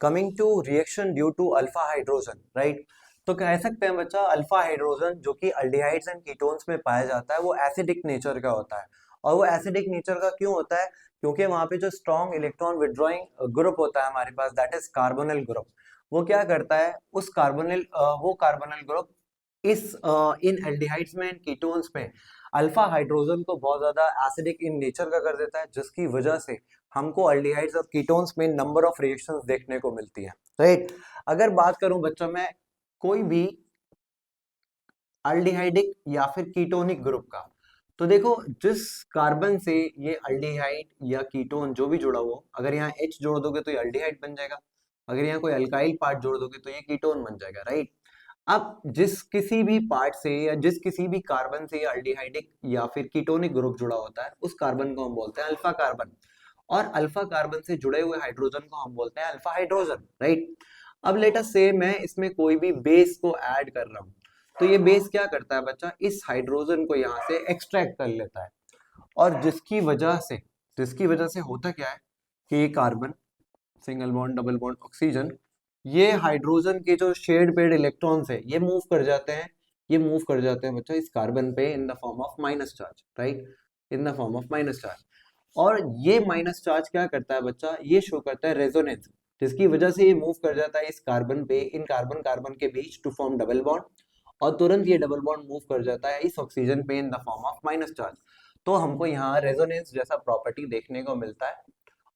Coming to reaction due to alpha hydrogen, right. तो कह सकते हैं बच्चा अल्फा हाइड्रोजन जो कि अल्डिहाइड्स एंड कीटोन्स में पाया जाता है वो एसिडिक नेचर का होता है। और वो एसिडिक नेचर का क्यों होता है? क्योंकि वहां पे जो स्ट्रॉन्ग इलेक्ट्रॉन विड्रॉइंग ग्रुप होता है हमारे पास, दैट इज कार्बोनिल ग्रुप। वो क्या करता है, उस कार्बोनिल वो कार्बोनिल ग्रुप इस इन एल्डिहाइड्स में एंड कीटोन्स में अल्फा हाइड्रोजन को बहुत ज्यादा एसिडिक इन नेचर का कर देता है, जिसकी वजह से हमको अल्डिहाइड्स और कीटोन्स में नंबर ऑफ रिएक्शंस देखने को मिलती है, राइट। अगर बात करूं बच्चों मैं कोई भी अल्डिहाइडिक या फिर कीटोनिक ग्रुप का, तो देखो जिस कार्बन से ये अल्डिहाइड या कीटोन जो भी जुड़ा हो, अगर यहाँ H जोड़ दोगे तो ये अल्डिहाइड बन जाएगा, अगर यहाँ कोई अल्काइल पार्ट जोड़ दोगे तो ये कीटोन बन जाएगा, राइट। अब जिस किसी भी पार्ट से या जिस किसी भी कार्बन से अल्डिहाइडिक या फिर कीटोनिक ग्रुप जुड़ा होता है उस कार्बन को हम बोलते हैं अल्फा कार्बन, और अल्फा कार्बन से जुड़े हुए हाइड्रोजन को हम बोलते हैं अल्फा हाइड्रोजन, राइट। अब लेट अस से मैं इसमें कोई भी बेस को ऐड कर रहा हूं, तो ये बेस क्या करता है बच्चा, इस हाइड्रोजन को यहाँ से एक्सट्रैक्ट कर लेता है, और जिसकी वजह से होता क्या है कि ये carbon, single bond double bond oxygen, ये हाइड्रोजन के जो शेड पेड इलेक्ट्रॉन्स है ये मूव कर जाते हैं बच्चा इस कार्बन पे in the form of minus charge, right, in the form of minus charge. और ये माइनस चार्ज क्या करता है बच्चा, ये शो करता है रेजोनेंस, जिसकी वजह से ये मूव कर जाता है इस कार्बन पे, इन कार्बन कार्बन के बीच टू फॉर्म डबल बॉन्ड, और तुरंत ये डबल बॉन्ड मूव कर जाता है इस ऑक्सीजन पे in the form of minus charge. तो हमको यहाँ रेजोनेंस जैसा प्रॉपर्टी देखने को मिलता है,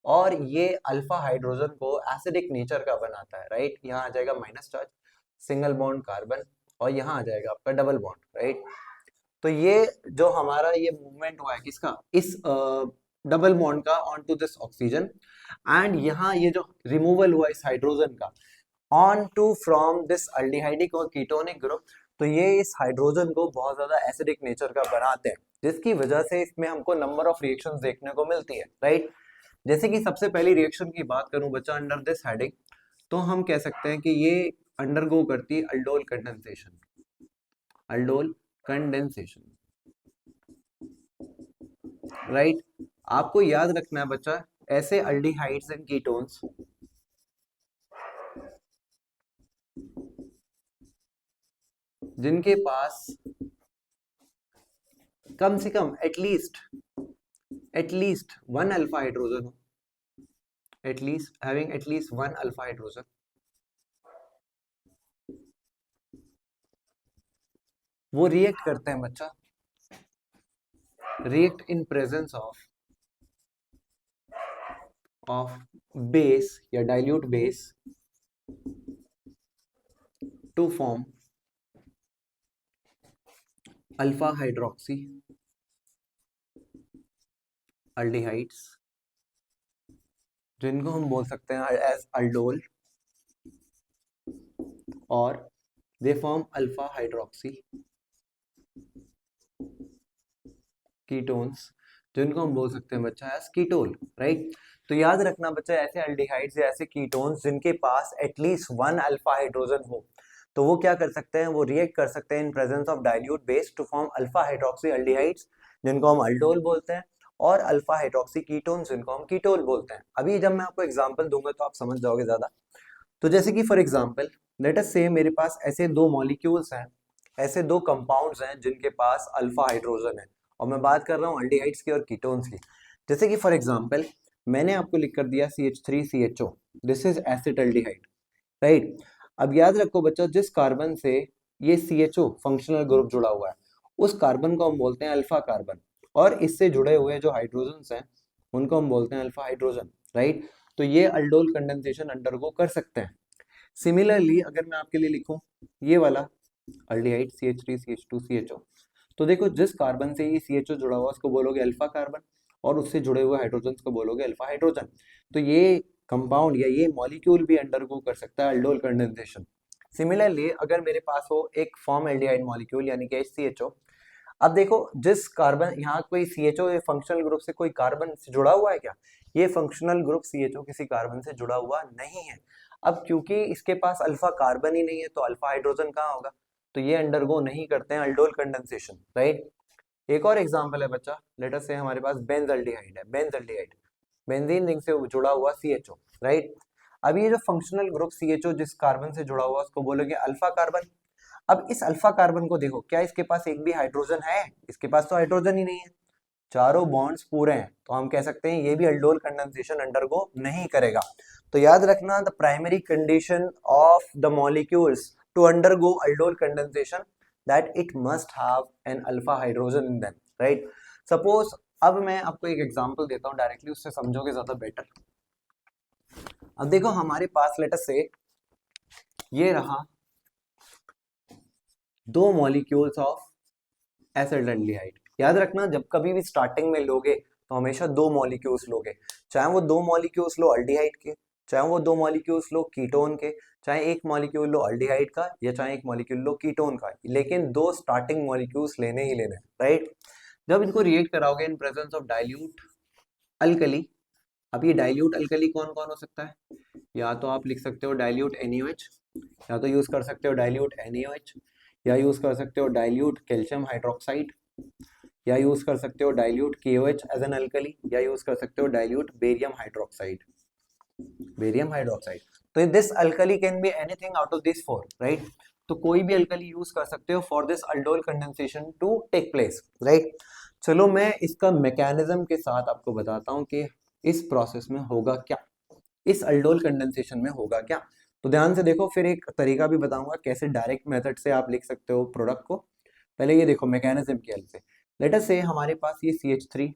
और ये अल्फा हाइड्रोजन को एसिडिक नेचर का बनाता है, राइट। यहाँ आ जाएगा minus charge, single bond carbon, और यहाँ आ जाएगा आपका डबल बॉन्ड, राइट। तो ये जो हमारा ये मूवमेंट हुआ है किसका, इस डबल बॉन्ड का on to this oxygen, and यहाँ ये जो रिमूवल हुआ इस हाइड्रोजन का on to from this aldehydic और कीटोनिक ग्रुप, तो ये इस हाइड्रोजन को बहुत ज्यादा एसिडिक नेचर का बनाते हैं, जिसकी वजह से इसमें हमको नंबर ऑफ रिएक्शंस देखने को मिलती है, राइट। जैसे कि सबसे पहली रिएक्शन की बात करूं बच्चा अंडर दिस हेडिंग, तो हम कह सकते हैं कि ये अंडरगो करती है aldol condensation, aldol condensation, right. आपको याद रखना है बच्चा, ऐसे अल्डिहाइड्स एंड कीटोन्स जिनके पास कम से कम एटलीस्ट वन अल्फा हाइड्रोजन हो, at least having at least one alpha hydrogen, वो रिएक्ट करते हैं बच्चा, react in presence of base या dilute base to form alpha hydroxy aldehydes, जिनको हम बोल सकते हैं एज अल्डोल, और they form alpha hydroxy ketones, जिनको हम बोल सकते हैं बच्चा एज कीटोल, राइट। तो याद रखना बच्चा, ऐसे अल्डिहाइड्स या ऐसे कीटोन्स जिनके पास एटलीस्ट वन अल्फा हाइड्रोजन हो, तो वो क्या कर सकते हैं, वो रिएक्ट कर सकते हैं in presence of dilute base to form alpha hydroxy aldehydes, जिनको हम अल्डोल बोलते हैं, और अल्फा हाइड्रोक्सी कीटोन्स जिनको हम कीटोल बोलते हैं। अभी जब मैं आपको एग्जांपल दूंगा तो आप समझ जाओगे ज्यादा। तो जैसे कि फॉर एग्जांपल लेट अस से मेरे पास ऐसे दो मॉलिक्यूल्स हैं, ऐसे दो कंपाउंड्स हैं जिनके पास अल्फा हाइड्रोजन है, और मैं बात कर रहा हूँ अल्डिहाइड्स की और कीटोन्स की। जैसे कि फॉर एग्जांपल मैंने आपको लिख कर दिया CH3CHO, this is acetaldehyde, right. अब याद रखो बच्चा, जिस कार्बन से ये CHO फंक्शनल ग्रुप जुड़ा हुआ है उस कार्बन को हम बोलते हैं अल्फा कार्बन, और इससे जुड़े हुए जो हाइड्रोजन्स हैं उनको हम बोलते हैं अल्फा हाइड्रोजन, राइट। तो ये अल्डोल कंडेंसेशन अंडरगो कर सकते हैं। सिमिलरली अगर मैं आपके लिए लिखूं ये वाला अल्डिहाइड CH3CH2CHO, तो देखो जिस कार्बन से ये CHO जुड़ा हुआ उसको बोलोगे अल्फा कार्बन, और उससे जुड़े हुए हाइड्रोजन को बोलोगे अल्फा हाइड्रोजन। तो ये कंपाउंड या ये मॉलिक्यूल भी अंडरगो कर सकता है अल्डोल कंडेंसेशन। सिमिलरली अगर मेरे पास हो एक फॉर्म एल्डिहाइड मॉलिक्यूल यानी कि HCHO, अब देखो जिस कार्बन यहाँ कोई CHO फंक्शनल ग्रुप से कोई कार्बन से जुड़ा हुआ है क्या, ये फंक्शनल ग्रुप CHO किसी कार्बन से जुड़ा हुआ नहीं है। अब क्योंकि इसके पास अल्फा कार्बन ही नहीं है तो अल्फा हाइड्रोजन कहाँ होगा, तो ये अंडरगो नहीं करते हैं अल्डोल कंडेंसेशन, राइट। एक और एग्जांपल है बच्चा, लेट अस से हमारे पास बेंजल्डिहाइड है, बेंजल्डिहाइड बेंजीन रिंग से जुड़ा हुआ CHO, राइट। अब ये जो फंक्शनल ग्रुप CHO जिस कार्बन से जुड़ा हुआ उसको बोलोगे अल्फा कार्बन। अब इस अल्फा कार्बन को देखो, क्या इसके पास एक भी हाइड्रोजन है? इसके पास तो हाइड्रोजन ही नहीं है, चारों बॉन्ड्स पूरे हैं, तो हम कह सकते हैं ये भी अल्डोल कंडेंसेशन अंडरगो नहीं करेगा। तो याद रखना, the primary condition of the molecules to undergo aldol condensation that it must have an alpha hydrogen in them, right. Suppose अब मैं आपको एक एग्जांपल देता हूं डायरेक्टली, उससे समझोगे ज्यादा बेटर। अब देखो हमारे पास लेट अस से ये रहा दो मॉलिक्यूल्स ऑफ एसिटाल्डिहाइड। याद रखना, जब कभी भी स्टार्टिंग में लोगे तो हमेशा दो मॉलिक्यूल्स लोगे, चाहे वो दो मॉलिक्यूल्स लो अल्डिहाइड के, चाहे वो दो मॉलिक्यूल्स लो कीटोन के, चाहे एक मॉलिक्यूल लो अल्डिहाइड का या चाहे एक मॉलिक्यूल लो कीटोन का, लेकिन दो स्टार्टिंग मॉलिक्यूल्स लेने ही लेने, राइट। जब इनको रिएक्ट कराओगे इन प्रेजेंस ऑफ डाइल्यूट अल्कली, अब ये डाइल्यूट अल्कली कौन कौन हो सकता है? या तो आप लिख सकते हो डाइल्यूट NaOH, या तो यूज कर सकते हो डाइल्यूट NaOH, या यूज कर सकते हो डाइल्यूट कैल्शियम हाइड्रोक्साइड, या यूज कर सकते हो dilute KOH as an alkali, या यूज कर सकते हो dilute barium hydroxide, barium hydroxide. तो this alkali can be anything out of this four, right. तो कोई भी अल्कली यूज कर सकते हो for this aldol condensation to take place, right. चलो मैं इसका मैकेनिज्म के साथ आपको बताता हूं कि इस प्रोसेस में होगा क्या, इस अल्डोल कंडेंसेशन में होगा क्या। तो ध्यान से देखो, फिर एक तरीका भी बताऊंगा कैसे डायरेक्ट मेथड से आप लिख सकते हो प्रोडक्ट को। पहले ये देखो मैकेनिज्म की हेल्प से, लेट अस से हमारे पास ये CH3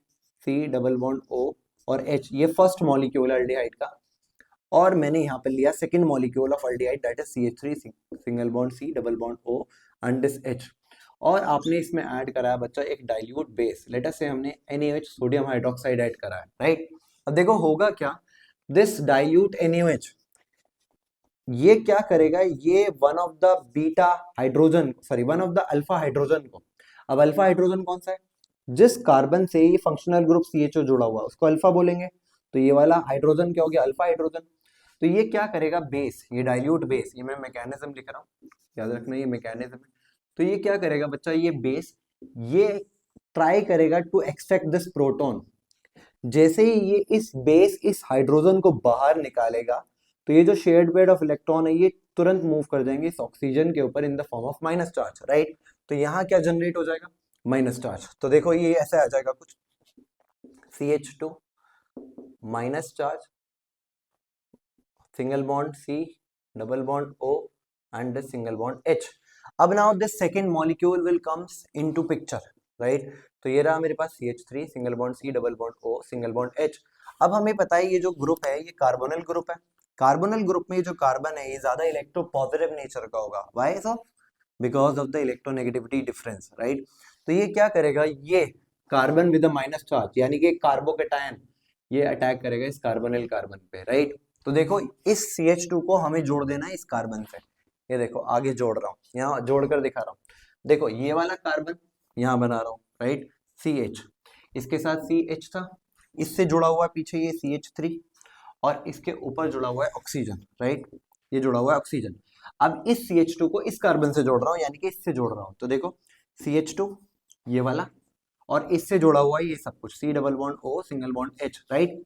C double bond O और H, ये फर्स्ट मॉलिक्यूल है अल्डिहाइड का, और मैंने यहाँ पर लिया second molecule of aldehyde that is CH3 single bond C double bond O and this H, और आपने इसमें ऐड कराया बच्चा एक डाइल्यूट बेस, लेट अस से हमने NaOH सोडियम हाइड्रोक्साइड ऐड करा है, राइट। अब देखो होगा क्या, दिस डाइल्यूट NaOH ये क्या करेगा, ये one of the beta hydrogen, sorry one of the alpha hydrogen को, अब अल्फा हाइड्रोजन कौन सा है? जिस कार्बन से ये फंक्शनल ग्रुप CHO जुड़ा हुआ उसको अल्फा बोलेंगे, तो ये वाला हाइड्रोजन क्या हो गया? Alpha hydrogen. तो ये क्या करेगा, बेस, ये डाइल्यूट बेस, ये मैं मैकेनिज्म लिख रहा हूँ, याद रखना ये मैकेनिज्म है। तो ये क्या करेगा बच्चा, ये बेस ये ट्राई करेगा टू एक्सट्रैक्ट दिस प्रोटॉन। जैसे ही ये इस बेस इस हाइड्रोजन को बाहर निकालेगा, तो ये जो शेयर्ड पेयर ऑफ इलेक्ट्रॉन है ये तुरंत मूव कर जाएंगे इस ऑक्सीजन के ऊपर in the form of minus charge, right. तो यहाँ क्या जनरेट हो जाएगा? Minus charge. तो देखो ये ऐसे आ जाएगा कुछ, CH2 minus charge, single bond C double bond O and the single bond H. अब now this second molecule will comes into picture, right? तो ये रहा मेरे पास CH3 single bond C double bond O single bond H। अब हमें पता है ये जो ग्रुप है ये कार्बोनिल ग्रुप है, कार्बोनिल ग्रुप में जो कार्बन है ये ज्यादा इलेक्ट्रोपॉजिटिव नेचर का होगा, why so? Because of the electronegativity difference, right. तो ये क्या करेगा, ये carbon with a minus charge यानी कि कार्बोकेटायन ये अटैक करेगा इस कार्बोनिल कार्बन पे, राइट। तो देखो इस CH2 को हमें जोड़ देना है इस कार्बन से, ये देखो आगे जोड़ रहा हूँ, यहाँ जोड़कर दिखा रहा हूँ। देखो ये वाला कार्बन यहाँ बना रहा हूँ, राइट, CH, इसके साथ CH था, इससे जुड़ा हुआ पीछे ये CH3 और इसके ऊपर जुड़ा हुआ है ऑक्सीजन, राइट, ये जुड़ा हुआ है ऑक्सीजन। अब इस CH2 को इस कार्बन से जोड़ रहा हूँ यानी कि इससे जोड़ रहा हूँ, तो देखो CH2 ये वाला और इससे जुड़ा हुआ है ये सब कुछ C double bond O single bond H, right.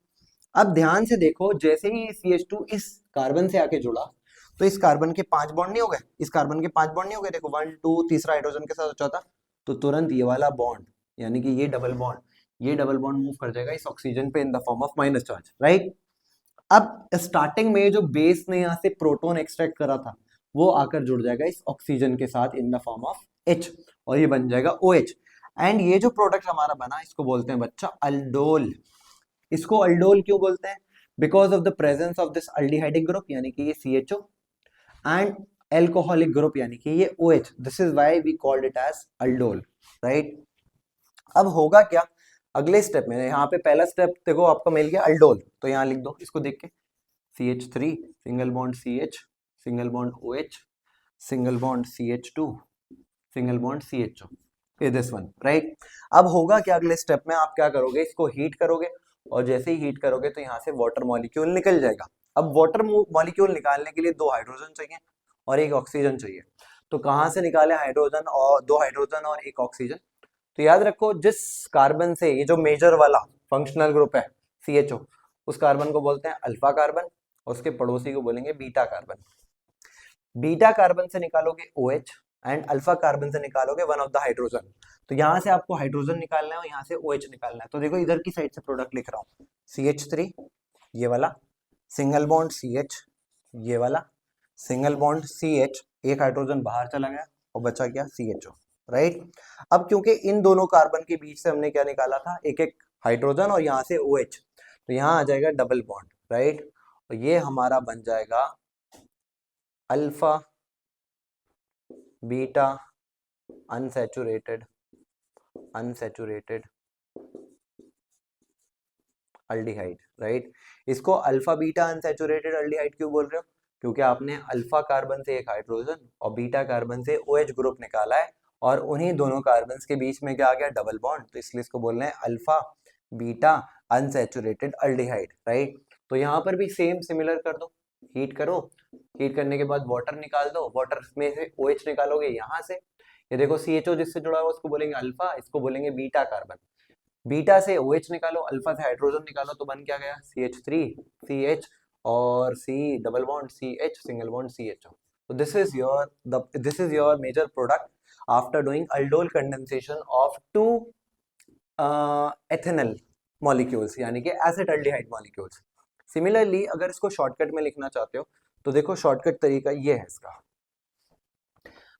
अब ध्यान से देखो, जैसे ही CH2 इस कार्बन से आके जुड़ा तो इस कार्बन के 5 बॉन्ड नहीं हो गए, इस कार्बन के 5 बॉन्ड नहीं हो गए, देखो 1 2 तीसरा हाइड्रोजन के साथ चौथा, तो तुरंत ये वाला बॉन्ड यानी कि ये डबल बॉन्ड मूव कर जाएगा इस ऑक्सीजन पे in the form of minus charge, right. अब स्टार्टिंग में जो बेस ने यहाँ से प्रोटॉन एक्सट्रैक्ट करा था वो आकर जुड़ जाएगा इस ऑक्सीजन के साथ in the form of H और ये बन जाएगा OH। एंड ये जो प्रोडक्ट हमारा बना इसको बोलते हैं बच्चा अल्डोल। इसको अल्डोल क्यों बोलते हैं? Because of the presence of this aldehydic group यानी कि ये CHO एंड एल्कोहलिक ग्रुप यानी कि ये OH, this is why we called it as aldol, right. अब होगा क्या अगले स्टेप में, यहाँ पे पहला स्टेप देखो आपको मिल गया अल्डोल, तो यहाँ लिख दो इसको देख के, CH3 single bond CH single bond OH single bond CH2 single bond CHO, this one, right. अब होगा क्या अगले स्टेप में, आप क्या करोगे, इसको हीट करोगे और जैसे ही हीट करोगे तो यहाँ से वाटर मॉलिक्यूल निकल जाएगा। अब वाटर मॉलिक्यूल निकालने के लिए 2 हाइड्रोजन चाहिए और 1 ऑक्सीजन चाहिए, तो कहाँ से निकाले हाइड्रोजन, और 2 हाइड्रोजन और 1 ऑक्सीजन। तो याद रखो जिस कार्बन से ये जो मेजर वाला फंक्शनल ग्रुप है CHO, उस कार्बन को बोलते हैं अल्फा कार्बन उसके पड़ोसी को बोलेंगे बीटा कार्बन। बीटा कार्बन से निकालोगे OH एंड अल्फा कार्बन से निकालोगे वन ऑफ द हाइड्रोजन। तो यहां से आपको हाइड्रोजन निकालना है और यहां से OH निकालना है। तो देखो इधर की साइड से प्रोडक्ट लिख रहा हूं, CH3 ये वाला, सिंगल बॉन्ड CH ये वाला, सिंगल बॉन्ड CH, एक हाइड्रोजन बाहर चला गया और बचा क्या CHO, राइट। अब क्योंकि इन दोनों कार्बन के बीच से हमने क्या निकाला था, एक एक हाइड्रोजन और यहाँ से OH, तो यहाँ आ जाएगा डबल बॉन्ड, राइट। और ये हमारा बन जाएगा alpha beta unsaturated aldehyde, right. इसको अल्फा बीटा अनसैचुरेटेड अल्डिहाइड क्यों बोल रहे हो, क्योंकि आपने अल्फा कार्बन से एक हाइड्रोजन और बीटा कार्बन से OH ग्रुप निकाला है और उन्हीं दोनों कार्बन के बीच में क्या आ गया, डबल बॉन्ड, तो इसलिए इसको बोल रहे हैं alpha beta unsaturated aldehyde, right. तो यहाँ पर भी सेम सिमिलर कर दो, हीट करो, हीट करने के बाद वाटर निकाल दो, वाटर में से OH निकालोगे यहाँ से, ये देखो CHO जिससे जुड़ा हुआ उसको बोलेंगे अल्फा, इसको बोलेंगे बीटा कार्बन। बीटा से OH निकालो, अल्फा से हाइड्रोजन निकालो, तो बन क्या गया CH3 CH और C double bond CH single bond CHO। So this is your major product after doing aldol condensation of two ethanol molecules, यानी कि acetaldehyde molecules। सिमिलरली अगर इसको शॉर्टकट में लिखना चाहते हो तो देखो शॉर्टकट तरीका ये है इसका,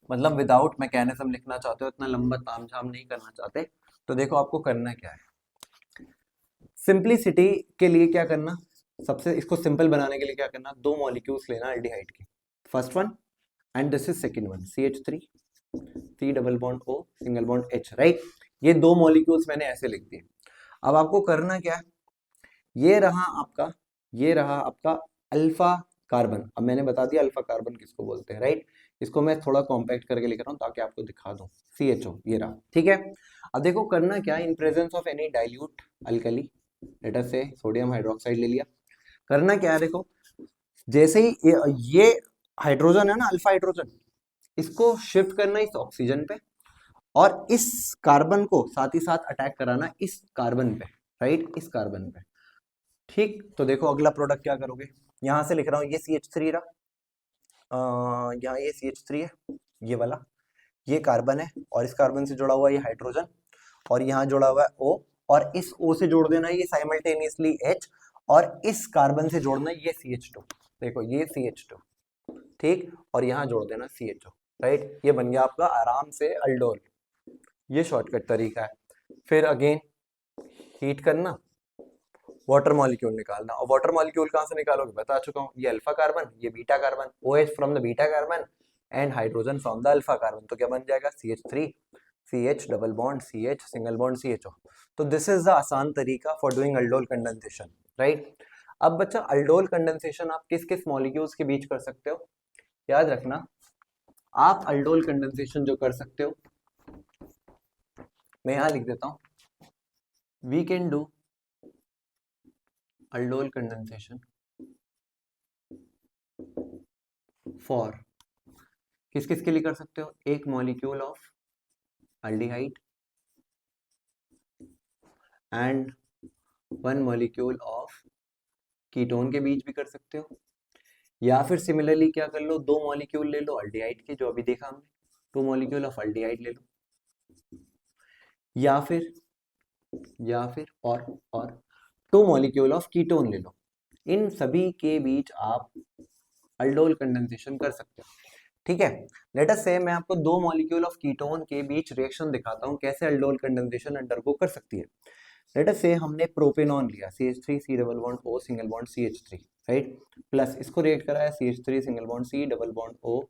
मतलब विदाउट मैकेनिज्म लिखना चाहते हो, इतना लंबा तामझाम नहीं करना चाहते, तो देखो आपको करना क्या है। सिंपलिसिटी के लिए क्या करना, सबसे इसको सिंपल बनाने के लिए क्या करना, दो मॉलिक्यूल्स लेना अल्डिहाइड की, first one and this is second one, CH3 C double bond O single bond H, right. ये दो मॉलिक्यूल्स मैंने ऐसे लिख दिए। अब आपको करना क्या है, ये रहा आपका अल्फा कार्बन। अब मैंने बता दिया अल्फा कार्बन किसको बोलते हैं, राइट। इसको मैं थोड़ा कॉम्पैक्ट करके लिख रहा हूँ ताकि आपको दिखा दूं, CHO ये रहा, ठीक है। अब देखो करना क्या है, इन presence of any dilute alkali, let us से सोडियम हाइड्रोक्साइड ले लिया, करना क्या है, देखो जैसे ही ये हाइड्रोजन है ना, अल्फा हाइड्रोजन, इसको शिफ्ट करना इस ऑक्सीजन पे और इस कार्बन को साथ ही साथ अटैक कराना इस कार्बन पे, राइट, इस कार्बन पे, ठीक। तो देखो अगला प्रोडक्ट क्या करोगे, यहां से लिख रहा हूं, ये CH3 रहा, यहाँ ये CH3 है, ये वाला, ये कार्बन है और इस कार्बन से जुड़ा हुआ ये हाइड्रोजन और यहाँ जुड़ा हुआ है O, और इस O से जोड़ देना ये साइमल्टेनियसली H, और इस कार्बन से जोड़ना ये CH2, देखो ये CH2, ठीक, और यहाँ जोड़ देना CHO, राइट। ये बन गया आपका आराम से अल्डोल, ये शॉर्टकट तरीका है। फिर अगेन हीट करना, वाटर मॉलिक्यूल निकालना, और वाटर मॉलिक्यूल कहाँ से निकालोगे बता चुका हूँ, ये अल्फा कार्बन, ये beta carbon, OH from the beta carbon and hydrogen from the alpha carbon, तो क्या बन जाएगा CH3 CH double bond CH single bond CHO। तो दिस इज द आसान तरीका for doing aldol condensation, right. अब बच्चा अल्डोल कंडेंसेशन आप किस किस मॉलिक्यूल्स के बीच कर सकते हो, याद रखना, आप अल्डोल कंडेंसेशन जो कर सकते हो, मैं यहां लिख देता हूं, we can do aldol condensation for, किस किस के लिए कर सकते हो, एक molecule of aldehyde and one molecule of ketone के बीच भी कर सकते हो, या फिर सिमिलरली क्या कर लो, दो मॉलिक्यूल ले लो अल्डिहाइड के, जो अभी देखा हमने, टू मॉलिक्यूल ऑफ अल्डिहाइड ले लो, या फिर और टू मॉलिक्यूल ऑफ कीटोन ले लो। इन सभी के बीच आप अल्डोल कंडेंसेशन कर सकते हो, ठीक है। लेट अस से मैं आपको दो मॉलिक्यूल ऑफ कीटोन के बीच रिएक्शन दिखाता हूं कैसे अल्डोल कंडेंसेशन अंडरगो कर सकती है। लेट अस से हमने प्रोपेनॉन लिया, CH3 C double bond O single bond CH3, right, plus इसको रिएक्ट कराया CH3 single bond C double bond O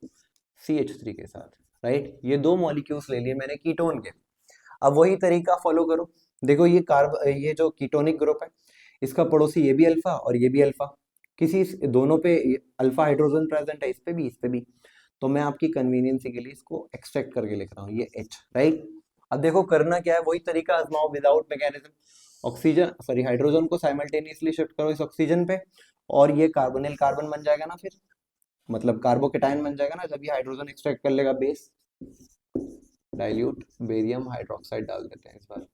CH3 के साथ, राइट। ये दो मॉलिक्यूल्स ले लिए मैंने कीटोन के। अब वही तरीका फॉलो करो, देखो ये जो कीटोनिक ग्रुप है, इसका पड़ोसी ये भी अल्फा और ये भी अल्फा, किसी दोनों पे अल्फा हाइड्रोजन प्रेजेंट है, इस पे भी, तो मैं आपकी कन्वीनियंस के लिए इसको एक्सट्रैक्ट करके लिख रहा हूँ, ये H, राइट। अब देखो करना क्या है, वही तरीका आजमाओ विदाउट मैकेनिज्म, हाइड्रोजन को साइमल्टेनियसली शिफ्ट करो इस ऑक्सीजन पे और ये कार्बोनिल कार्बन बन जाएगा ना, फिर मतलब कार्बोकेटाइन बन जाएगा ना, जब ये हाइड्रोजन एक्सट्रैक्ट कर लेगा बेस, डाइल्यूट बेरियम हाइड्रोक्साइड डाल देते हैं इस बार,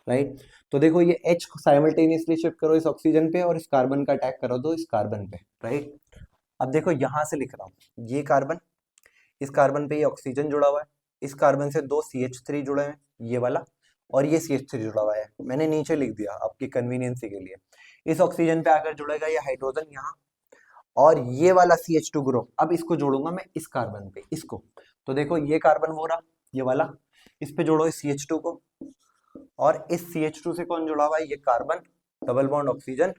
राइट। तो देखो ये H को साइमल्टेनियसली शिफ्ट करो इस ऑक्सीजन पे और इस कार्बन का अटैक करो दो इस कार्बन पे, राइट। अब देखो यहां से लिख रहा हूँ, ये कार्बन, इस कार्बन पे ये ऑक्सीजन जुड़ा हुआ है, इस कार्बन से दो CH3 जुड़े हैं, ये वाला, और ये CH3 जुड़ा हुआ है, मैंने नीचे लिख दिया आपकी कन्वीनियंसी के लिए। इस ऑक्सीजन पे आकर जुड़ेगा ये हाइड्रोजन यहाँ, और ये वाला CH2 ग्रुप, अब इसको जोड़ूंगा मैं इस कार्बन पे, इसको। तो देखो ये कार्बन वो रहा, ये वाला, इस पे जोड़ो इस CH2 को, और इस CH2 से कौन जुड़ा हुआ है, ये कार्बन डबल बॉन्ड ऑक्सीजन,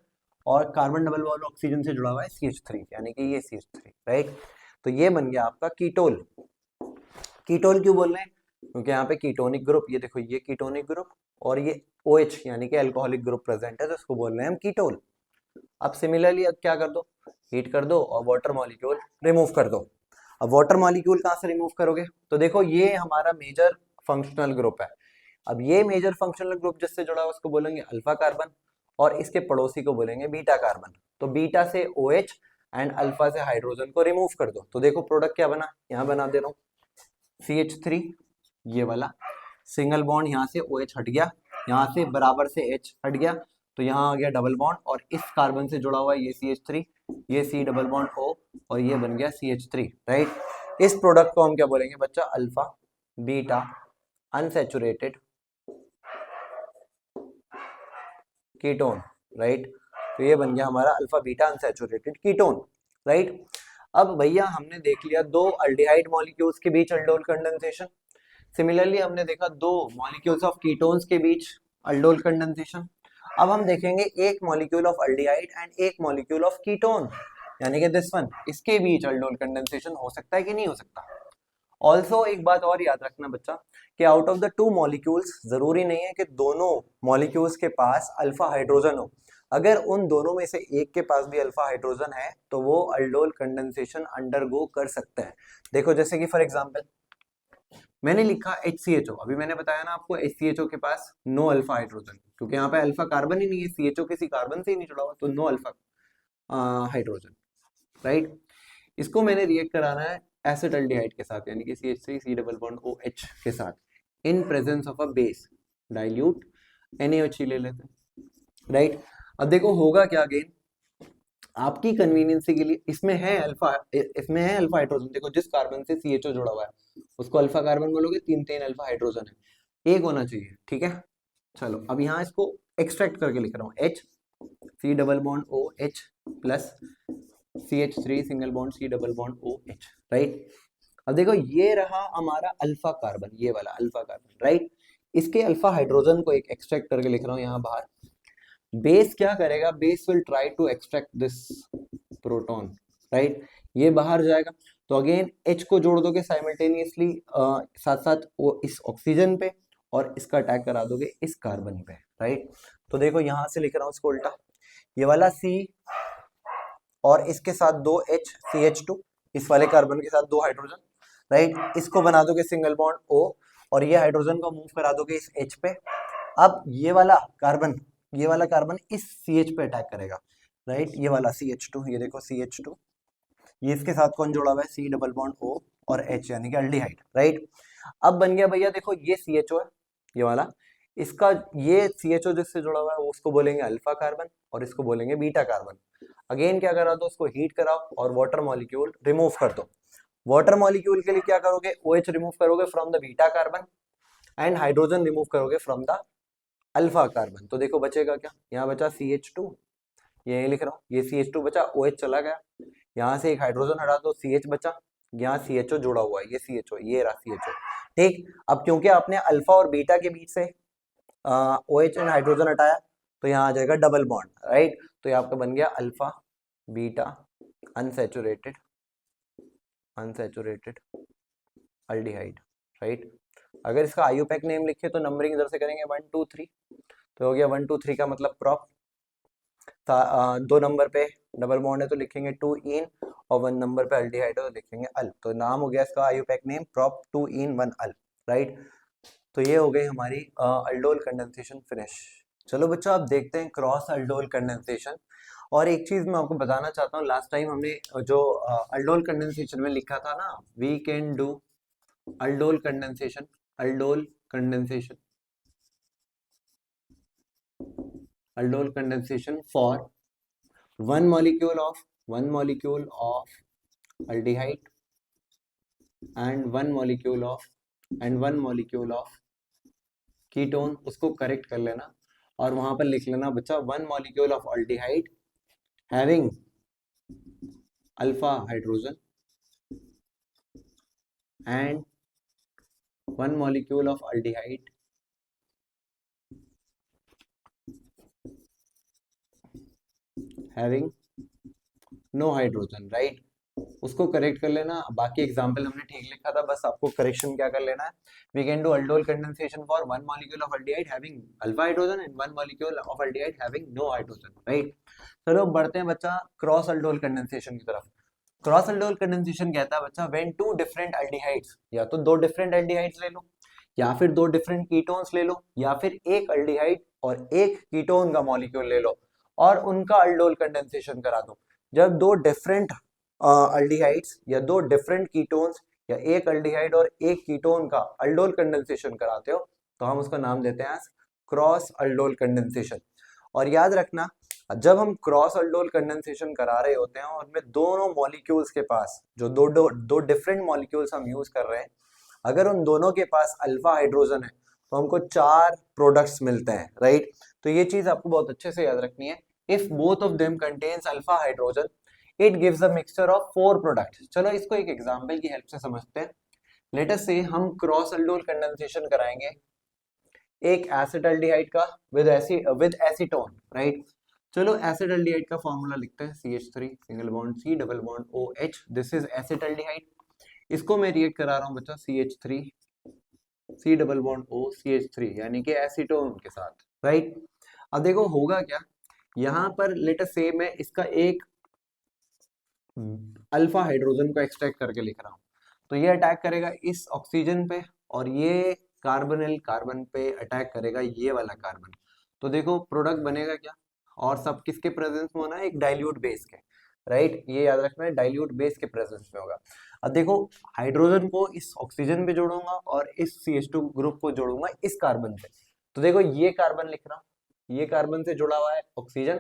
और कार्बन डबल बॉन्ड ऑक्सीजन से जुड़ा हुआ है CH3, यानी कि ये CH3, राइट। तो ये बन गया आपका कीटोल। कीटोल क्यों बोल रहे हैं, क्योंकि यहाँ पे कीटोनिक ग्रुप, ये देखो ये कीटोनिक ग्रुप और ये OH यानी कि अल्कोहलिक ग्रुप प्रेजेंट है, तो इसको बोल रहे हैं हम कीटोल। अब सिमिलरली अब क्या कर दो, हीट कर दो और वाटर मॉलिक्यूल रिमूव कर दो। अब वाटर मॉलिक्यूल कहाँ से रिमूव करोगे, तो देखो ये हमारा मेजर फंक्शनल ग्रुप है। अब ये मेजर फंक्शनल ग्रुप जिससे जुड़ा है उसको बोलेंगे अल्फा कार्बन, और इसके पड़ोसी को बोलेंगे बीटा कार्बन। तो बीटा से OH एंड अल्फा से हाइड्रोजन को रिमूव कर दो, तो देखो प्रोडक्ट क्या बना, यहाँ बना दे रहा हूँ CH3, ये वाला सिंगल बॉन्ड, यहाँ से OH हट गया, यहाँ से बराबर से H हट गया, तो यहाँ आ गया डबल बॉन्ड, और इस कार्बन से जुड़ा हुआ है ये CH3, ये C डबल बॉन्ड O, और ये बन गया CH3, राइट। इस प्रोडक्ट को हम क्या बोलेंगे बच्चा, alpha beta unsaturated ketone, right. तो ये बन गया हमारा alpha beta unsaturated ketone, right. अब भैया हमने देख लिया दो अल्डिहाइड मॉलिक्यूल्स के बीच अल्डोल कंडेंसेशन। सिमिलरली हमने देखा दो मॉलिक्यूल्स ऑफ कीटोन्स के बीच अल्डोल कंडेंसेशन। अब हम देखेंगे एक मॉलिक्यूल ऑफ अल्डिहाइड एंड एक मॉलिक्यूल ऑफ कीटोन, यानी कि दिस वन, इसके बीच अल्डोल कंडेंसेशन हो सकता है कि नहीं हो सकता। ऑल्सो एक बात और याद रखना बच्चा, कि out of the two molecules जरूरी नहीं है कि दोनों मॉलिक्यूल्स के पास अल्फा हाइड्रोजन हो। अगर उन दोनों में से एक के पास भी अल्फा हाइड्रोजन है तो वो अल्डोल कंडेंसेशन अंडरगो कर सकते हैं। देखो जैसे कि फॉर एग्जांपल मैंने लिखा HCHO, अभी मैंने बताया ना आपको HCHO के पास नो अल्फा हाइड्रोजन, क्योंकि यहाँ पे अल्फा कार्बन ही नहीं है, CHO किसी कार्बन से ही नहीं जुड़ा हुआ, तो नो अल्फा हाइड्रोजन, राइट। इसको मैंने रिएक्ट कराना है एसिटल्डिहाइड के साथ, यानी कि CH3 C double bond OH के साथ, इन presence of a base dilute NaOH ले लेते हैं, राइट। अब देखो होगा क्या अगेन, आपकी कन्वीनियंसी के लिए इसमें है अल्फा हाइड्रोजन, देखो जिस कार्बन से CHO जुड़ा हुआ है उसको अल्फा कार्बन बोलोगे, तीन तीन अल्फा हाइड्रोजन है, एक होना चाहिए, ठीक है। चलो अब यहाँ इसको एक्सट्रैक्ट करके लिख रहा हूँ, H C double bond OH plus CH3 single bond C double bond OH, right. अब देखो ये रहा हमारा अल्फा कार्बन, ये वाला अल्फा कार्बन, राइट। इसके अल्फा हाइड्रोजन को एक एक्सट्रैक्ट करके लिख रहा हूँ यहाँ बाहर। बेस क्या करेगा, base will try to extract this proton, right, ये बाहर जाएगा। तो अगेन H को जोड़ दोगे साइमल्टेनियसली साथ साथ वो इस ऑक्सीजन पे, और इसका अटैक करा दोगे इस कार्बन पे, राइट। तो देखो यहां से लिख रहा हूँ इसको उल्टा, ये वाला C और इसके साथ दो H CH2, इस वाले कार्बन के साथ दो हाइड्रोजन, राइट, इसको बना दोगे सिंगल बॉन्ड O, और ये हाइड्रोजन को मूव करा दोगे इस H पे। अब ये वाला कार्बन इस CH पे अटैक करेगा, राइट, ये वाला CH2, ये देखो CH2, ये इसके साथ कौन जुड़ा हुआ है, C डबल बॉन्ड O और H यानी कि एल्डिहाइड, राइट। अब बन गया भैया, देखो ये CHO है, ये वाला, इसका ये CHO जिससे जुड़ा हुआ है वो उसको बोलेंगे अल्फा कार्बन, और इसको बोलेंगे बीटा कार्बन। अगेन क्या करा दो, उसको हीट कराओ और वाटर मॉलिक्यूल रिमूव कर दो। वाटर मॉलिक्यूल के लिए क्या करोगे, OH रिमूव करोगे from the beta carbon and hydrogen remove करोगे फ्रॉम द अल्फा कार्बन। तो देखो बचेगा क्या, यहाँ बचा CH2, ये लिख रहा हूँ, ये CH2 बचा, OH चला गया, यहाँ से एक हाइड्रोजन हटा दो, CH बचा, यहाँ CHO जुड़ा हुआ है, ये CHO, ये रहा CHO, ठीक। अब क्योंकि आपने अल्फा और बीटा के बीच से OH एंड हाइड्रोजन हटाया, तो यहाँ आ जाएगा डबल बॉन्ड, राइट। तो ये आपका बन गया alpha beta unsaturated aldehyde, right. अगर इसका आयुपैक नेम लिखे तो नंबरिंग इधर से करेंगे 1 2 3, तो हो गया 1 2 3 का मतलब प्रॉप, दो नंबर पे डबल बॉन्ड है तो लिखेंगे 2 इन, और 1 नंबर पे अल्डिहाइड है तो लिखेंगे अल, तो नाम हो गया इसका आयुपैक नेम प्रॉप 2 इन 1 अल, राइट। तो ये हो गई हमारी अल्डोल कंडेंसेशन फिनिश। चलो बच्चों आप देखते हैं क्रॉस अल्डोल कंडेंसेशन। और एक चीज मैं आपको बताना चाहता हूँ, लास्ट टाइम हमने जो अल्डोल कंडेंसेशन में लिखा था ना, we can do aldol condensation aldol condensation for one molecule of aldehyde and one molecule of ketone, उसको करेक्ट कर लेना और वहां पर लिख लेना बच्चा one molecule of aldehyde having alpha hydrogen and one molecule of aldehyde having no hydrogen, right. उसको करेक्ट कर लेना। बाकी एग्जांपल हमने ठीक लिखा था, बस आपको करेक्शन क्या कर लेना है। We can do aldol condensation for one molecule of aldehyde having alpha hydrogen and one molecule of aldehyde having no hydrogen, right. चलो बढ़ते हैं बच्चा क्रॉस अल्डोल कंडेंसेशन की तरफ। क्रॉस अल्डोल कंडेंसेशन कहता है बच्चा व्हेन टू डिफरेंट अल्डिहाइड्स, या तो दो डिफरेंट अल्डिहाइड्स ले लो, या फिर दो डिफरेंट कीटोन्स ले लो, या फिर एक अल्डिहाइड और एक कीटोन का मॉलिक्यूल ले लो और उनका अल्डोल कंडेंसेशन करा दो। जब दो डिफरेंट अल्डिहाइड्स या दो डिफरेंट कीटोन्स या एक अल्डिहाइड और एक कीटोन का अल्डोल कंडेंसेशन कराते हो तो हम उसका नाम देते हैं क्रॉस अल्डोल कंडेंसेशन। और याद रखना, जब हम क्रॉस अल्डोल कंडेंसेशन करा रहे होते हैं और उनमें दोनों मॉलिक्यूल्स के पास जो दो डिफरेंट मॉलिक्यूल्स हम यूज कर रहे हैं, अगर उन दोनों के पास अल्फा हाइड्रोजन है तो हमको 4 प्रोडक्ट्स मिलते हैं, राइट। तो ये चीज आपको बहुत अच्छे से याद रखनी है। If both of them contains alpha hydrogen it gives a mixture of 4 products. चलो इसको एक एग्जांपल की हेल्प से समझते हैं। लेट अस से हम क्रॉस अल्डोल कंडेंसेशन कराएंगे एक एसिटाल्डिहाइड का विद एसीटोन, राइट। चलो एसिटाल्डिहाइड का फॉर्मूला लिखते हैं CH3 single bond C double bond OH, this is acetaldehyde. इसको मैं रिएक्ट करा रहा हूं बच्चा CH3 C double bond O CH3 यानी कि एसीटोन के साथ, राइट। अब देखो होगा क्या, यहां पर लेट अस से मैं इसका एक अल्फा हाइड्रोजन को एक्सट्रैक्ट करके लिख रहा हूं, तो ये अटैक करेगा इस ऑक्सीजन पे और ये कार्बोनिल कार्बन पे अटैक करेगा ये वाला कार्बन। तो देखो प्रोडक्ट बनेगा क्या, और सब किसके प्रेजेंस में होना है, एक डाइल्यूट बेस के, राइट। ये याद रखना है डाइल्यूट बेस के प्रेजेंस में होगा। अब देखो हाइड्रोजन को इस ऑक्सीजन पे जोड़ूंगा और इस CH2 ग्रुप को जोड़ूंगा इस कार्बन से। तो देखो ये कार्बन लिख रहा हूं, ये कार्बन से जुड़ा हुआ है ऑक्सीजन,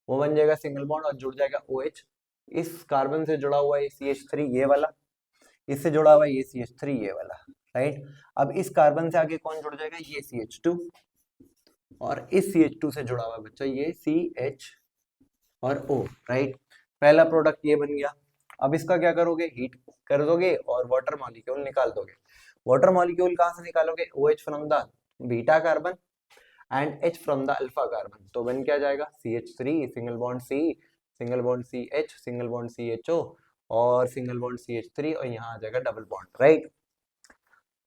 वो बन जाएगा सिंगल बॉन्ड और जुड़ जाएगा OH। इस कार्बन से जुड़ा हुआ है CH3 ये वाला, इससे जुड़ा हुआ है ये CH3 ये वाला, राइट। अब इस कार्बन से आगे कौन जुड़ जाएगा, ये CH2 और इस CH2 से जुड़ा हुआ है बच्चा ये CH और O, राइट। पहला प्रोडक्ट ये बन गया। अब इसका क्या करोगे, हीट कर दोगे और वाटर मॉलिक्यूल निकाल दोगे। वाटर मॉलिक्यूल कहां से निकालोगे, OH from the beta carbon and H from the alpha carbon. तो बन क्या जाएगा CH3 single bond C single bond CH single bond CHO और सिंगल बॉन्ड CH3 और यहाँ आ जाएगा डबल बॉन्ड, राइट।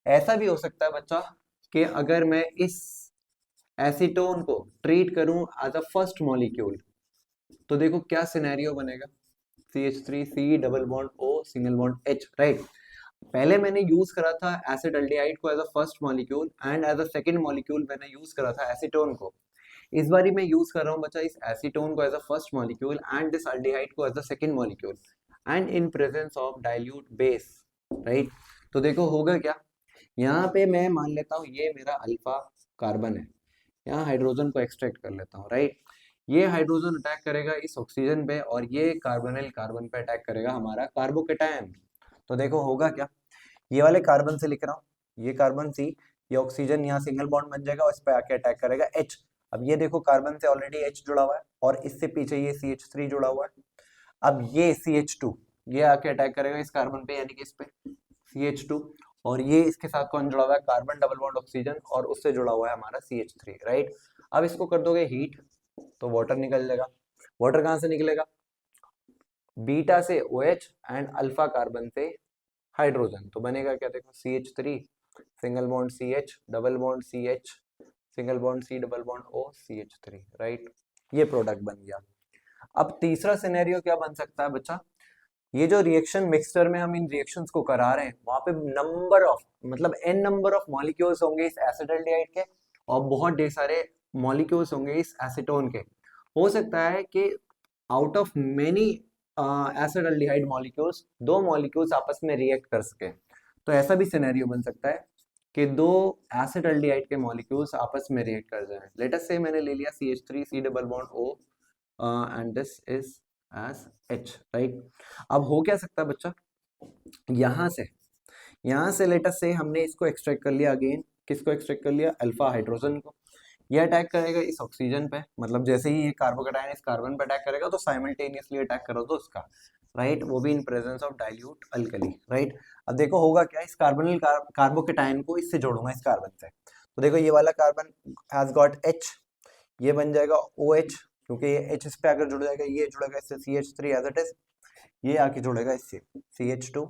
ऐसा भी हो सकता है बच्चा कि अगर मैं इस एसीटोन को ट्रीट करूं एज अ फर्स्ट मॉलिक्यूल, तो देखो क्या सिनेरियो बनेगा, CH3 C double bond O single bond H, right. पहले मैंने यूज करा था एसिटाल्डिहाइड को as a first molecule and as a second molecule मैंने यूज करा था एसीटोन को। इस बारी मैं यूज कर रहा हूं बच्चा इस एसीटोन को as a first molecule and this aldehyde को as a second molecule and in presence of dilute base, right. तो देखो होगा क्या, यहाँ पे मैं मान लेता हूँ ये मेरा अल्फा कार्बन है, यहाँ हाइड्रोजन को एक्सट्रैक्ट कर लेता हूँ, राइट। ये हाइड्रोजन अटैक करेगा इस ऑक्सीजन पे और ये कार्बोनिल कार्बन पे अटैक करेगा हमारा कार्बोकेटायन। तो देखो होगा क्या, ये वाले कार्बन से लिख रहा हूँ, ये कार्बन C, ये ऑक्सीजन यहाँ सिंगल बॉन्ड बन जाएगा और इस पे आके अटैक करेगा H। अब ये देखो कार्बन से ऑलरेडी H जुड़ा हुआ है और इससे पीछे ये CH3 जुड़ा हुआ है। अब ये CH2 ये आके अटैक करेगा इस कार्बन पे यानी कि इस पे CH2 और ये इसके साथ कौन जुड़ा हुआ है, कार्बन डबल बॉन्ड ऑक्सीजन और उससे जुड़ा हुआ है हमारा CH3, राइट। अब इसको कर दोगे हीट तो वाटर निकल जाएगा। वाटर कहां से निकलेगा, बीटा से OH एंड अल्फा कार्बन से हाइड्रोजन। तो बनेगा क्या, देखो CH3 single bond CH double bond CH single bond C double bond O CH3, right. ये प्रोडक्ट बन गया। अब तीसरा सिनेरियो क्या बन सकता है बच्चा, ये जो रिएक्शन मिक्सचर में हम इन रिएक्शंस को करा रहे हैं वहां पे नंबर ऑफ मतलब n नंबर ऑफ मॉलिक्यूल्स होंगे इस एसिटाल्डिहाइड के और बहुत ढेर सारे मॉलिक्यूल्स होंगे इस एसीटोन के। हो सकता है कि out of many acetaldehyde molecules दो मॉलिक्यूल्स आपस में रिएक्ट कर सके, तो ऐसा भी सिनेरियो बन सकता है कि दो एसिड एल्डिहाइड के मॉलिक्यूल्स आपस में रिएक्ट कर जाएं। लेट अस से मैंने ले लिया CH3 C double bond O and this is as H, right. अब हो क्या सकता है बच्चा, यहां से लेट अस से हमने इसको एक्सट्रैक्ट कर लिया, अगेन किसको एक्सट्रैक्ट कर लिया, अल्फा हाइड्रोजन को। ये अटैक करेगा इस ऑक्सीजन पे, मतलब जैसे ही ये कार्बोकेटायन इस कार्बन पे अटैक करेगा तो साइमल्टेनियसली अटैक करो तो उसका, राइट, वो भी इन presence of dilute alkali, right. अब देखो होगा क्या, इस कार्बोनिल कार्बोकेटायन को इससे जोड़ूंगा, इस कार्बन से, तो देखो ये वाला कार्बन हैज गॉट H, ये बन जाएगा OH, क्योंकि ये H इस पे अगर जुड़ जाएगा, ये जुड़ेगा इससे CH3 एज इट इज, ये आके जुड़ेगा इससे CH2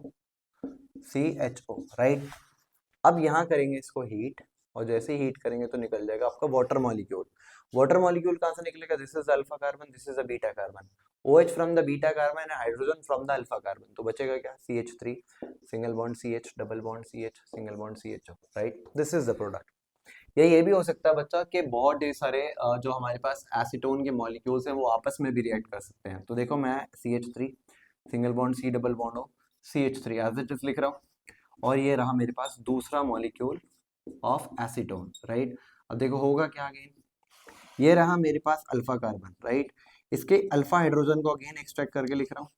CHO, राइट। अब यहाँ करेंगे इसको हीट, और जैसे ही हीट करेंगे तो निकल जाएगा आपका वाटर मॉलिक्यूल। वाटर मॉलिक्यूल कहाँ से निकलेगा, this is alpha carbon, this is a beta carbon, OH from the beta carbon and hydrogen from the alpha carbon, तो बचेगा क्या, CH3 single bond CH double bond CH single bond CHO, right. This is the product. या ये भी हो सकता है बच्चा कि बहुत ढेर सारे जो हमारे पास एसीटोन के मॉलिक्यूल्स हैं वो आपस में भी रिएक्ट कर सकते हैं। तो देखो मैं CH3 single bond C double bond O CH3 as it is लिख रहा हूँ, और ये रहा मेरे पास दूसरा मॉलिक्यूल ऑफ एसीटोन, राइट। अब देखो होगा क्या, अगेन ये रहा मेरे पास अल्फा कार्बन, राइट। इसके अल्फा हाइड्रोजन को अगेन एक्सट्रैक्ट करके लिख रहा हूँ।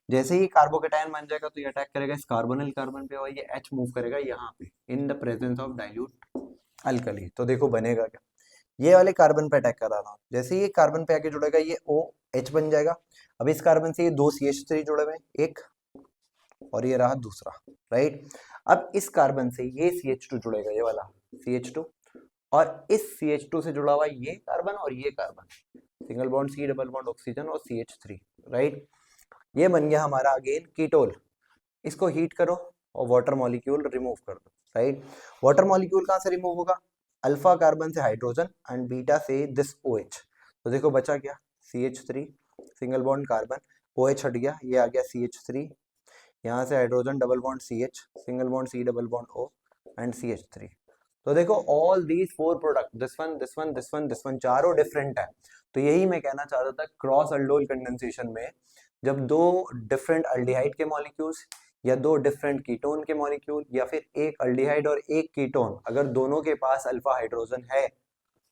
जैसे ही कार्बोकेटायन बन जाएगा तो ये अटैक करेगा इस कार्बोनिल कार्बन पे, और ये H मूव करेगा यहाँ पे in the presence of dilute alkali. तो देखो बनेगा क्या, ये वाले कार्बन पे अटैक कर रहा था, जैसे ही ये कार्बन पे आके जुड़ेगा ये OH बन जाएगा। अब इस कार्बन से ये दो CH3 जुड़े हुए, एक और ये रहा दूसरा, राइट। अब इस कार्बन से ये CH2 जुड़ेगा, ये वाला CH2, और इस CH2 से जुड़ा हुआ ये कार्बन और ये carbon, single bond C double bond oxygen और CH3, राइट। ये बन गया हमारा अगेन कीटोल। इसको हीट करो और वाटर मॉलिक्यूल रिमूव कर दो, राइट। वाटर मॉलिक्यूल कहाँ से रिमूव होगा, अल्फा कार्बन से हाइड्रोजन एंड बीटा से दिस OH। तो देखो बचा क्या, CH3 single bond carbon, OH हट गया, ये आ गया CH3, यहाँ से hydrogen double bond CH single bond C double bond O and CH3। तो देखो all these four product, this one this one this one this one, चारों डिफरेंट है। तो यही मैं कहना चाह रहा था, क्रॉस अल्डोल कंडेंसेशन में जब दो डिफरेंट अल्डिहाइड के मॉलिक्यूल्स या दो डिफरेंट कीटोन के मॉलिक्यूल या फिर एक अल्डिहाइड और एक कीटोन, अगर दोनों के पास अल्फा हाइड्रोजन है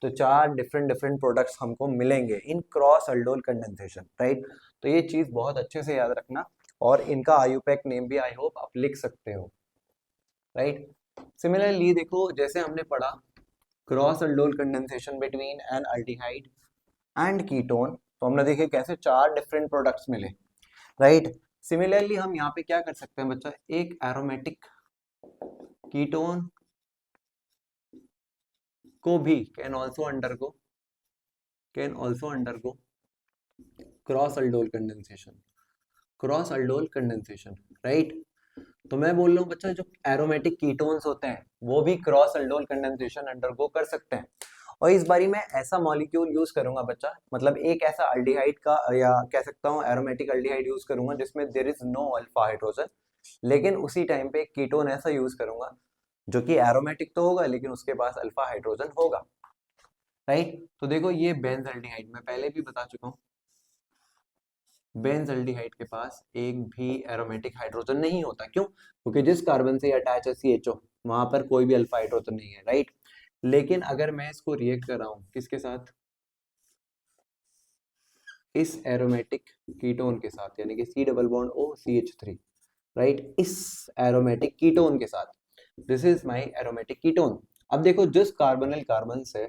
तो चार डिफरेंट डिफरेंट प्रोडक्ट्स हमको मिलेंगे इन क्रॉस अल्डोल कंडेंसेशन, राइट। तो ये चीज बहुत अच्छे से याद रखना, और इनका आयुपैक नेम भी आई होप आप लिख सकते हो, राइट। सिमिलरली देखो जैसे हमने पढ़ा cross aldol condensation between an aldehyde and ketone, तो हमने देखे कैसे चार डिफरेंट प्रोडक्ट्स मिले, राइट। सिमिलरली हम यहाँ पे क्या कर सकते हैं बच्चा, एक एरोमेटिक कीटोन को भी can also undergo cross aldol condensation, right. तो मैं बोल रहा हूँ बच्चा, जो एरोमेटिक कीटोन्स होते हैं वो भी क्रॉस अल्डोल कंडेंसेशन अंडरगो कर सकते हैं। और इस बारी मैं ऐसा मॉलिक्यूल यूज करूंगा बच्चा, मतलब एक ऐसा अल्डिहाइड का, या कह सकता हूँ एरोमेटिक अल्डिहाइड यूज करूंगा जिसमें there is no alpha hydrogen, लेकिन उसी टाइम पे कीटोन ऐसा यूज करूंगा जो कि एरोमेटिक तो होगा लेकिन उसके पास अल्फा हाइड्रोजन होगा, राइट। तो देखो ये बेंजल्डिहाइड मैं पहले भी बता चुका हूँ, बेंजल्डिहाइड के पास एक भी एरोमेटिक हाइड्रोजन नहीं होता, क्यों, क्योंकि जिस कार्बन से अटैच है CHO वहां पर कोई भी अल्फा हाइड्रोजन नहीं है, राइट। लेकिन अगर मैं इसको रिएक्ट कर रहा हूं किसके साथ, इस एरोमेटिक कीटोन के साथ, यानी कि C double bond O CH3, right, इस एरोमेटिक कीटोन के साथ, this is my aromatic ketone. अब देखो जिस कार्बोनिल कार्बन से,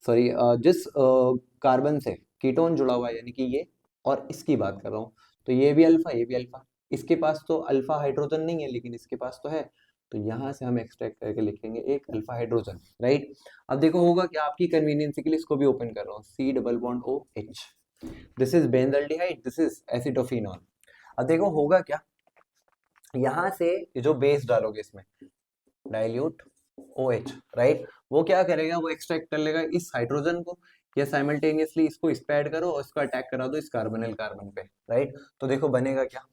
सॉरी जिस कार्बन से कीटोन जुड़ा हुआ है, यानी कि ये और इसकी बात कर रहा हूँ, तो ये भी अल्फा ये भी अल्फा, इसके पास तो अल्फा हाइड्रोजन नहीं है लेकिन इसके पास तो है, तो यहाँ से हम एक्सट्रैक्ट करके लिखेंगे एक अल्फा हाइड्रोजन, राइट। अब देखो होगा क्या, आपकी कन्वीनियंस के लिए इसको भी ओपन कर रहा हूँ, C double bond OH, this is benzaldehyde, this is acetophenol. अब देखो होगा क्या, यहाँ से जो बेस डालोगे इसमें डाइल्यूट OH, राइट, वो क्या करेगा, वो एक्सट्रैक्ट कर लेगा इस हाइड्रोजन को, या साइमल्टेनियसली इसको इस पे ऐड करो और इसको अटैक करा दो इस कार्बोनिल कार्बन पे, राइट। तो देखो बनेगा क्या,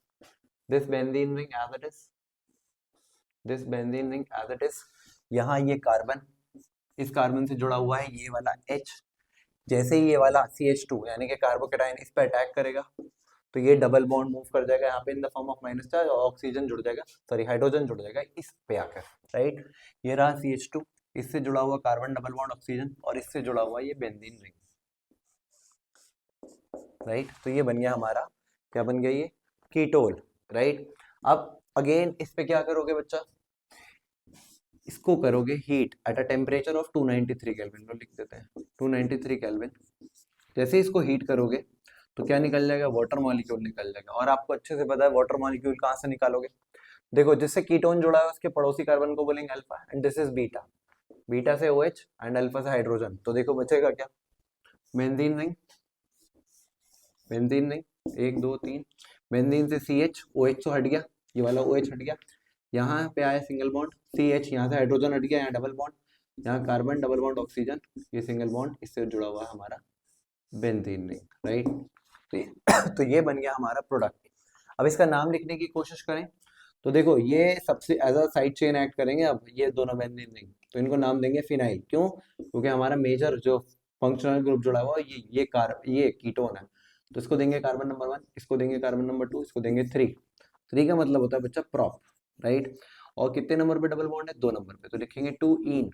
this benzene ring as it is, this benzene ring as it is, यहाँ ये कार्बन इस कार्बन से जुड़ा हुआ है ये वाला H, जैसे ही ये वाला CH2 यानी कि कार्बोकेटायन इस पे अटैक करेगा तो ये डबल बॉन्ड मूव कर जाएगा यहाँ पे in the form of minus charge, और ऑक्सीजन जुड़ जाएगा, सॉरी हाइड्रोजन जुड़ जाएगा इस पे आकर, राइट। ये रहा CH2, इससे जुड़ा हुआ कार्बन डबल बॉन्ड ऑक्सीजन, और इससे जुड़ा हुआ ये बेंजीन रिंग, राइट। तो ये बन गया हमारा, क्या बन गया ये, कीटोल, राइट। अब अगेन इस पे क्या करोगे बच्चा, इसको करोगे heat at a temperature of 293 kelvin, लिख देते हैं 293 केल्विन। जैसे इसको हीट करोगे तो क्या निकल जाएगा, वाटर मॉलिक्यूल निकल जाएगा। और आपको अच्छे से पता है वाटर मॉलिक्यूल कहाँ से निकालोगे, देखो जिससे कीटोन जुड़ा है उसके पड़ोसी कार्बन को बोलेंगे alpha, and this is beta, beta से OH एंड अल्फा से हाइड्रोजन। तो देखो बचेगा क्या, benzene ring, benzene ring 1 2 3, benzene से CH, OH तो हट गया, ये वाला OH हट गया, यहाँ पे आया सिंगल बॉन्ड CH, यहाँ से हाइड्रोजन हट गया, यहाँ डबल बॉन्ड, यहाँ कार्बन डबल बॉन्ड ऑक्सीजन, ये सिंगल बॉन्ड, इससे जुड़ा हुआ हमारा बेंजीन रिंग, राइट। तो ये बन गया हमारा प्रोडक्ट। अब इसका नाम लिखने की कोशिश करें तो देखो ये सबसे as a side chain act करेंगे, अब ये दोनों बेंजीन रिंग, तो इनको नाम देंगे फिनाइल। क्यों, क्योंकि हमारा मेजर जो फंक्शनल ग्रुप जुड़ा हुआ ये कीटोन है, तो इसको देंगे कार्बन नंबर 1, इसको देंगे कार्बन नंबर 2, इसको देंगे 3। 3 का मतलब होता है बच्चा प्रॉप, राइट। और कितने नंबर पे डबल बॉन्ड है, 2 नंबर पे, तो लिखेंगे 2 इन।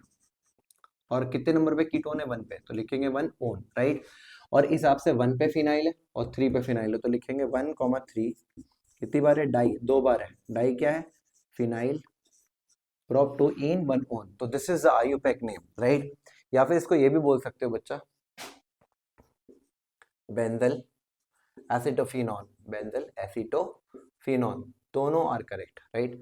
और कितने नंबर पे कीटोन है, 1 पे, तो लिखेंगे 1 ओन, राइट। और इस हिसाब से 1 पे फिनाइल है और 3 पे फिनाइल है, तो लिखेंगे 1,3। कितनी बार है, डाई, 2 बार है। डाई क्या है, फिनाइल प्रोप 2 इन 1 ओन, तो this is the IUPAC name, right. या फिर इसको ये भी बोल सकते हो बच्चा, बेंजल एसिटोफिनॉल, बेंजल एसिटोफिनॉल, दोनों आर करेक्ट, राइट,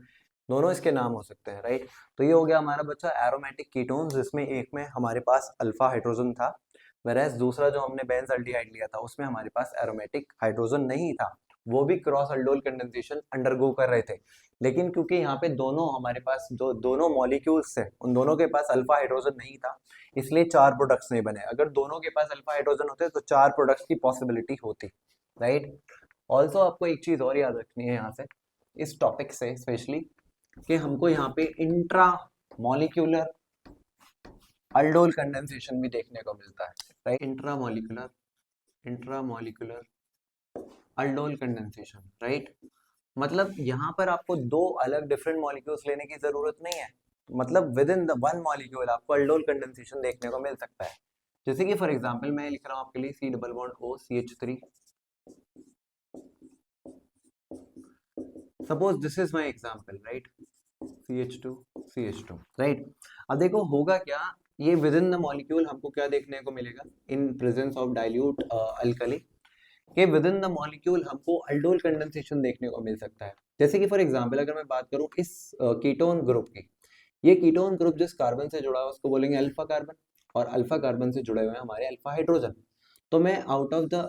दोनों इसके नाम हो सकते हैं, राइट। तो ये हो गया हमारा बच्चा एरोमेटिक कीटोन्स, जिसमें एक में हमारे पास अल्फा हाइड्रोजन था, वेरएज दूसरा जो हमने बेंजल्डिहाइड लिया था उसमें हमारे पास एरोमेटिक हाइड्रोजन नहीं था, वो भी क्रॉस अल्डोल कंडेंसेशन अंडरगो कर रहे थे। लेकिन क्योंकि यहाँ पे दोनों हमारे पास जो दोनों मॉलिक्यूल्स थे उन दोनों के पास अल्फा हाइड्रोजन नहीं था, इसलिए 4 प्रोडक्ट्स नहीं बने। अगर दोनों के पास अल्फा हाइड्रोजन होते तो 4 प्रोडक्ट्स की पॉसिबिलिटी होती, राइट। ऑल्सो आपको एक चीज और याद रखनी है यहाँ से, इस टॉपिक से स्पेशली, कि हमको यहाँ पे इंट्रा मॉलिक्यूलर अल्डोल कंडेंसेशन भी देखने को मिलता है, right. Intra molecular aldol condensation, right. मतलब यहाँ पर आपको 2 अलग डिफरेंट मॉलिक्यूल्स लेने की जरूरत नहीं है, मतलब विद इन द 1 मॉलिक्यूल आपको अल्डोल कंडेंसेशन देखने को मिल सकता है। जैसे कि फॉर एग्जांपल मैं लिख रहा हूँ आपके लिए C double bond O CH3, suppose this is my example, right, CH2 right. अब देखो होगा क्या, ये विद इन द मॉलिक्यूल हमको क्या देखने को मिलेगा, इन प्रेजेंस ऑफ डाइल्यूट अल्कली, के विद इन द मॉलिक्यूल हमको अल्डोल कंडेंसेशन देखने को मिल सकता है। जैसे कि फॉर एग्जांपल अगर मैं बात करूं इस कीटोन ग्रुप की, ये कीटोन ग्रुप जिस कार्बन से जुड़ा है उसको बोलेंगे अल्फा कार्बन, और अल्फा कार्बन से जुड़े हुए हैं हमारे अल्फा हाइड्रोजन। तो मैं आउट ऑफ द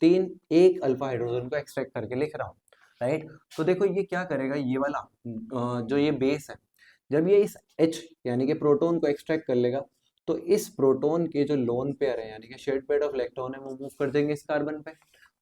3 एक अल्फा हाइड्रोजन को एक्सट्रैक्ट करके लिख रहा हूँ, राइट। तो देखो ये क्या करेगा, ये वाला जो ये बेस है, जब ये इस H यानी कि प्रोटोन को एक्सट्रैक्ट कर लेगा, तो इस प्रोटोन के जो लोन पेयर है यानी कि शेड पेयर ऑफ इलेक्ट्रॉन है वो मूव कर देंगे इस कार्बन पे,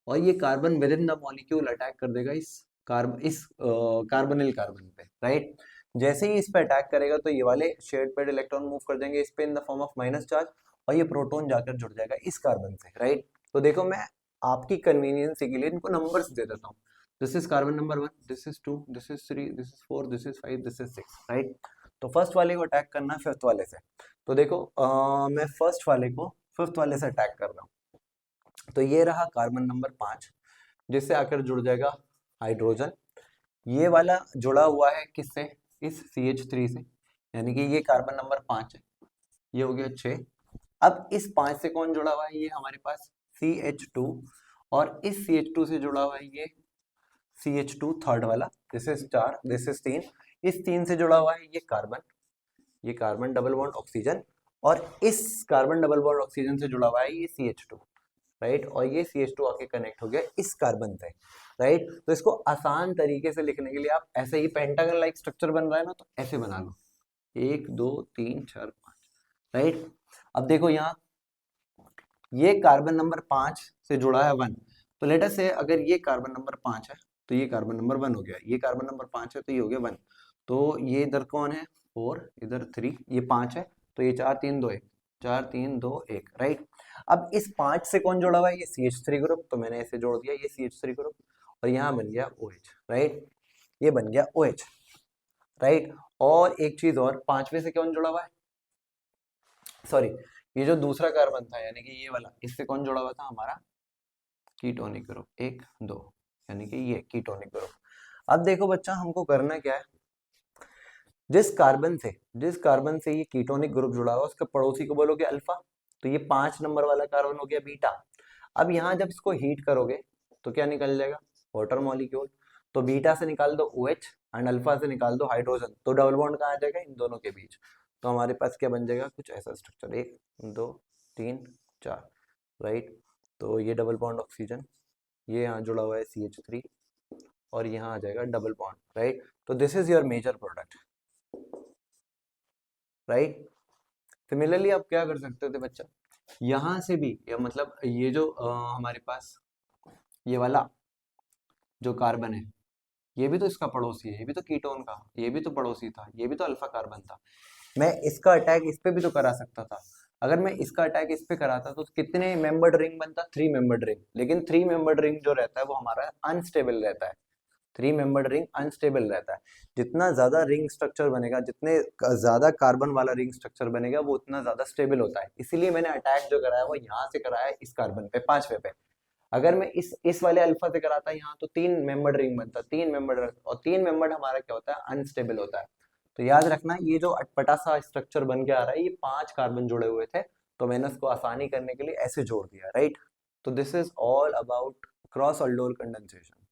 और ये carbon with in the molecule attack कर देगा इस कार्बोनिल कार्बन पे, राइट। जैसे ही इस पे अटैक करेगा तो ये वाले शेड पेयर इलेक्ट्रॉन मूव कर देंगे इस पे in the form of minus charge, और ये प्रोटोन जाकर जुड़ जाएगा इस कार्बन से, राइट। तो देखो मैं आपकी कन्वीनियंस के लिए इनको नंबर्स दे देता हूँ, this is carbon number 1, this is 2, this is 3, this is 4, this is 5, this is 6, right. तो फर्स्ट वाले को अटैक करना है फिफ्थ वाले से, तो देखो मैं फर्स्ट वाले को फिफ्थ वाले से अटैक कर रहा हूँ, तो ये रहा कार्बन नंबर 5, जिससे आकर जुड़ जाएगा हाइड्रोजन। ये वाला जुड़ा हुआ है किससे, इस CH3 से, यानी कि ये कार्बन नंबर 5 है, ये हो गया 6। अब इस 5 से कौन जुड़ा हुआ है, ये हमारे पास CH2, और इस CH2 से जुड़ा हुआ है ये CH2 थर्ड वाला, दिस इज 4, दिस इज 3, इस 3 से जुड़ा हुआ है ये कार्बन डबल बॉन्ड ऑक्सीजन, और इस कार्बन डबल बॉन्ड ऑक्सीजन से जुड़ा हुआ है ये CH2, राइट। और ये CH2 आके कनेक्ट हो गया इस कार्बन से, राइट। तो इसको आसान तरीके से लिखने के लिए आप ऐसे ही पेंटागन लाइक स्ट्रक्चर बन रहा है ना, तो ऐसे बना लो 1 2 3 4 5, राइट। अब देखो यहाँ ये कार्बन नंबर 5 से जुड़ा है 1, तो लेट अस से अगर ये कार्बन नंबर 5 है तो ये कार्बन नंबर 1 हो गया, ये कार्बन नंबर 5 है तो ये हो गया 1, तो ये इधर कौन है 4, इधर 3, ये 5 है, तो ये 4 3 2 1, 4 3 2 1, राइट। अब इस 5 से कौन जुड़ा हुआ है? ये CH3 ग्रुप, तो मैंने इसे जोड़ दिया, ये CH3 ग्रुप, और यहाँ बन गया OH, राइट। ये बन गया OH, राइट। और एक चीज और, 5वें से कौन जुड़ा हुआ है? सॉरी, ये जो दूसरा कार्बन था यानी कि ये वाला, इससे कौन जुड़ा हुआ था? हमारा कीटोनिक ग्रुप, 1 2, यानी कि ये कीटोनिक ग्रुप। अब देखो बच्चा, हमको करना क्या है, जिस कार्बन से ये कीटोनिक ग्रुप जुड़ा हुआ है उसके पड़ोसी को बोलोगे अल्फा, तो ये 5 नंबर वाला कार्बन हो गया बीटा। अब यहाँ जब इसको हीट करोगे तो क्या निकल जाएगा? Water molecule. तो बीटा से निकाल दो OH एंड अल्फा से निकाल दो हाइड्रोजन, तो डबल बॉन्ड कहाँ आ जाएगा? इन दोनों के बीच। तो हमारे पास क्या बन जाएगा? कुछ ऐसा स्ट्रक्चर, 1 2 3 4, राइट। तो ये डबल बॉन्ड ऑक्सीजन, ये यहाँ जुड़ा हुआ है CH3, और यहाँ आ जाएगा डबल बॉन्ड, राइट। तो this is your major product, right. Similarly आप क्या कर सकते थे बच्चा, यहाँ से भी, या मतलब ये जो हमारे पास ये वाला जो कार्बन है, ये भी तो इसका पड़ोसी है, ये भी तो कीटोन का, ये भी तो पड़ोसी था, ये भी तो अल्फा कार्बन था। मैं इसका अटैक इस पे भी तो करा सकता था। अगर मैं इसका अटैक इस पे कराता तो कितने मेंबर्ड रिंग बनता? 3 मेंबर्ड रिंग। लेकिन 3 मेंबर्ड रिंग जो रहता है वो हमारा अनस्टेबल रहता है। 3 मेंबर्ड रिंग अनस्टेबल रहता है। जितना ज्यादा रिंग स्ट्रक्चर बनेगा, जितने ज्यादा कार्बन वाला रिंग स्ट्रक्चर बनेगा, वो उतना ज्यादा स्टेबल होता है। इसीलिए मैंने अटैक जो कराया वो यहाँ से कराया इस कार्बन पे, 5वें पे। अगर मैं इस वाले अल्फा से कराता यहाँ, तो 3 मेंबर्ड रिंग बनता, 3 मेंबर्ड, और 3 मेंबर्ड हमारा क्या होता है? अनस्टेबल होता है। तो याद रखना, ये जो अटपटा सा स्ट्रक्चर बन के आ रहा है, ये 5 कार्बन जुड़े हुए थे, तो मैंने उसको आसानी करने के लिए ऐसे जोड़ दिया, राइट। तो this is all about cross aldol condensation.